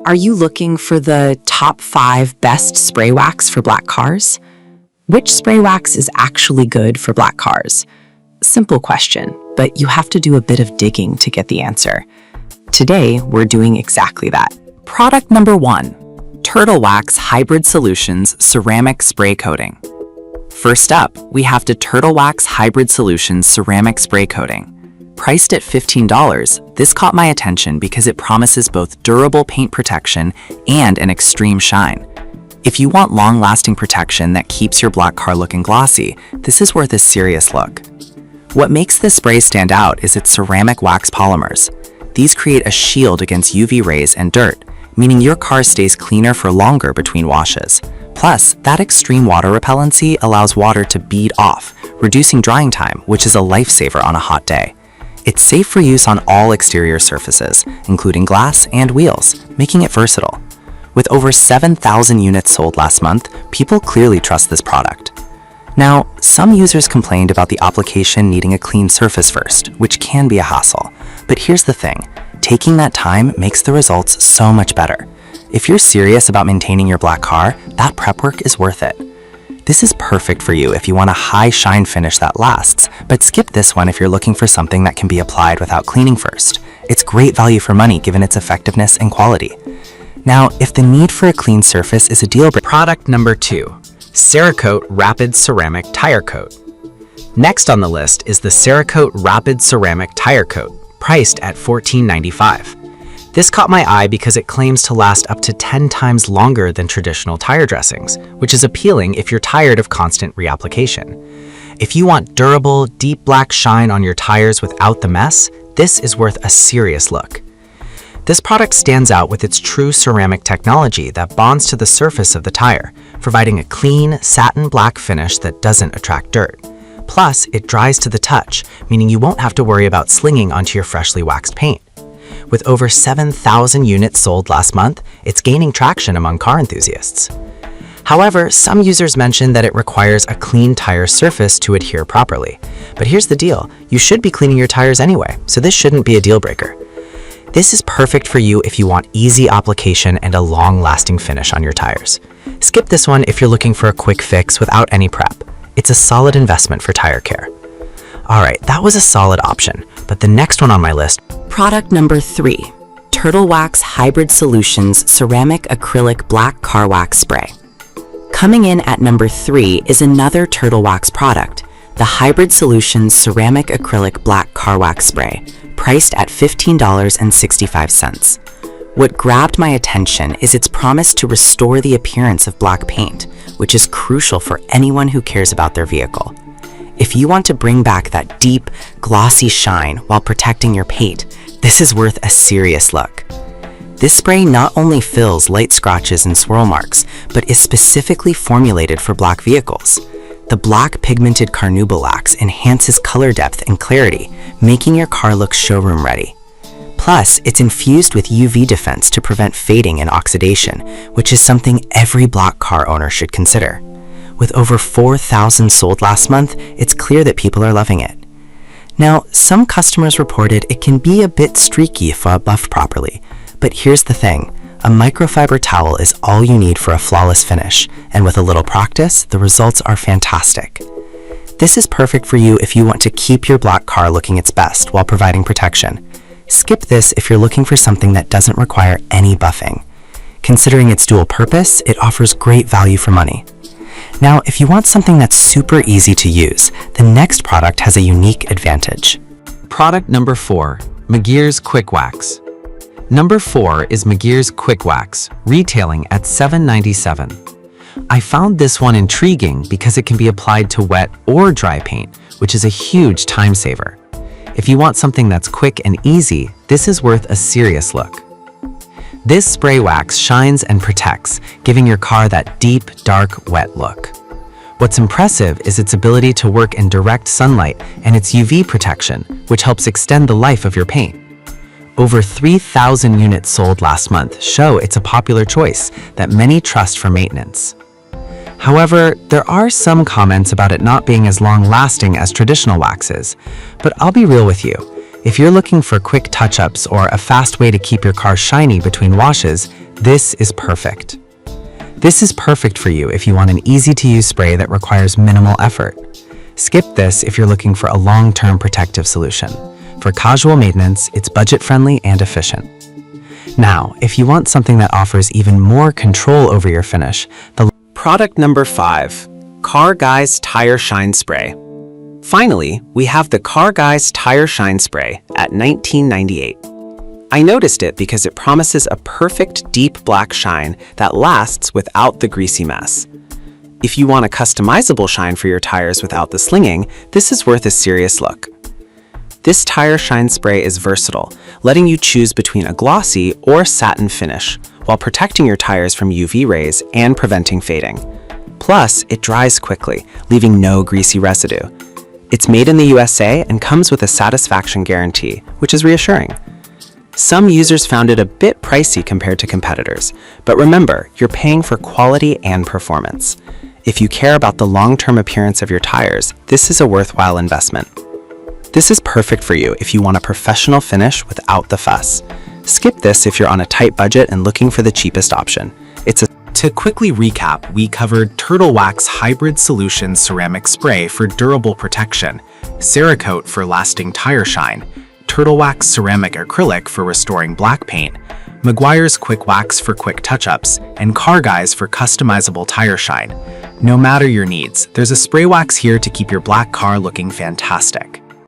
Are you looking for the top 5 best spray wax for black cars? Which spray wax is actually good for black cars? Simple question, but you have to do a bit of digging to get the answer. Today, we're doing exactly that. Product number 1, Turtle Wax Hybrid Solutions Ceramic Spray Coating. First up, we have the Turtle Wax Hybrid Solutions Ceramic Spray Coating. Priced at $15, this caught my attention because it promises both durable paint protection and an extreme shine. If you want long-lasting protection that keeps your black car looking glossy, this is worth a serious look. What makes this spray stand out is its ceramic wax polymers. These create a shield against UV rays and dirt, meaning your car stays cleaner for longer between washes. Plus, that extreme water repellency allows water to bead off, reducing drying time, which is a lifesaver on a hot day. It's safe for use on all exterior surfaces, including glass and wheels, making it versatile. With over 7,000 units sold last month, people clearly trust this product. Now, some users complained about the application needing a clean surface first, which can be a hassle. But here's the thing, taking that time makes the results so much better. If you're serious about maintaining your black car, that prep work is worth it. This is perfect for you if you want a high shine finish that lasts, but skip this one if you're looking for something that can be applied without cleaning first. It's great value for money given its effectiveness and quality. Now, if the need for a clean surface is a deal breaker. Product number 2, Cerakote Rapid Ceramic Tire Coat. Next on the list is the Cerakote Rapid Ceramic Tire Coat, priced at $14.95. This caught my eye because it claims to last up to 10 times longer than traditional tire dressings, which is appealing if you're tired of constant reapplication. If you want durable, deep black shine on your tires without the mess, this is worth a serious look. This product stands out with its true ceramic technology that bonds to the surface of the tire, providing a clean, satin black finish that doesn't attract dirt. Plus, it dries to the touch, meaning you won't have to worry about slinging onto your freshly waxed paint. With over 7,000 units sold last month, it's gaining traction among car enthusiasts. However, some users mentioned that it requires a clean tire surface to adhere properly. But here's the deal, you should be cleaning your tires anyway, so this shouldn't be a deal breaker. This is perfect for you if you want easy application and a long-lasting finish on your tires. Skip this one if you're looking for a quick fix without any prep. It's a solid investment for tire care. Alright, that was a solid option, but the next one on my list. Product number 3, Turtle Wax Hybrid Solutions Ceramic Acrylic Black Car Wax Spray. Coming in at number 3 is another Turtle Wax product, the Hybrid Solutions Ceramic Acrylic Black Car Wax Spray, priced at $15.65. What grabbed my attention is its promise to restore the appearance of black paint, which is crucial for anyone who cares about their vehicle. If you want to bring back that deep, glossy shine while protecting your paint, this is worth a serious look. This spray not only fills light scratches and swirl marks, but is specifically formulated for black vehicles. The black pigmented carnauba enhances color depth and clarity, making your car look showroom ready. Plus, it's infused with UV defense to prevent fading and oxidation, which is something every black car owner should consider. With over 4,000 sold last month, it's clear that people are loving it. Now, some customers reported it can be a bit streaky if buffed properly, but here's the thing, a microfiber towel is all you need for a flawless finish, and with a little practice, the results are fantastic. This is perfect for you if you want to keep your black car looking its best while providing protection. Skip this if you're looking for something that doesn't require any buffing. Considering its dual purpose, it offers great value for money. Now, if you want something that's super easy to use, the next product has a unique advantage. Product number 4, Meguiar's Quick Wax. Number 4 is Meguiar's Quick Wax, retailing at $7.97. I found this one intriguing because it can be applied to wet or dry paint, which is a huge time saver. If you want something that's quick and easy, this is worth a serious look. This spray wax shines and protects, giving your car that deep, dark, wet look. What's impressive is its ability to work in direct sunlight and its UV protection, which helps extend the life of your paint. Over 3,000 units sold last month show it's a popular choice that many trust for maintenance. However, there are some comments about it not being as long-lasting as traditional waxes, but I'll be real with you. If you're looking for quick touch-ups or a fast way to keep your car shiny between washes, This is perfect. This is perfect for you if you want an easy-to-use spray that requires minimal effort. Skip this if you're looking for a long-term protective solution. For casual maintenance, it's budget-friendly and efficient. Now, if you want something that offers even more control over your finish, the Product number 5, Car Guys Tire Shine Spray. Finally, we have the Car Guys Tire Shine Spray at $19.98. I noticed it because it promises a perfect deep black shine that lasts without the greasy mess. If you want a customizable shine for your tires without the slinging, this is worth a serious look. This tire shine spray is versatile, letting you choose between a glossy or satin finish, while protecting your tires from UV rays and preventing fading. Plus, it dries quickly, leaving no greasy residue. It's made in the USA and comes with a satisfaction guarantee, which is reassuring. Some users found it a bit pricey compared to competitors, but remember, you're paying for quality and performance. If you care about the long-term appearance of your tires, this is a worthwhile investment. This is perfect for you if you want a professional finish without the fuss. Skip this if you're on a tight budget and looking for the cheapest option. To quickly recap, we covered Turtle Wax Hybrid Solution Ceramic Spray for durable protection, Cerakote for lasting tire shine, Turtle Wax Ceramic Acrylic for restoring black paint, Meguiar's Quick Wax for quick touch-ups, and Car Guys for customizable tire shine. No matter your needs, there's a spray wax here to keep your black car looking fantastic.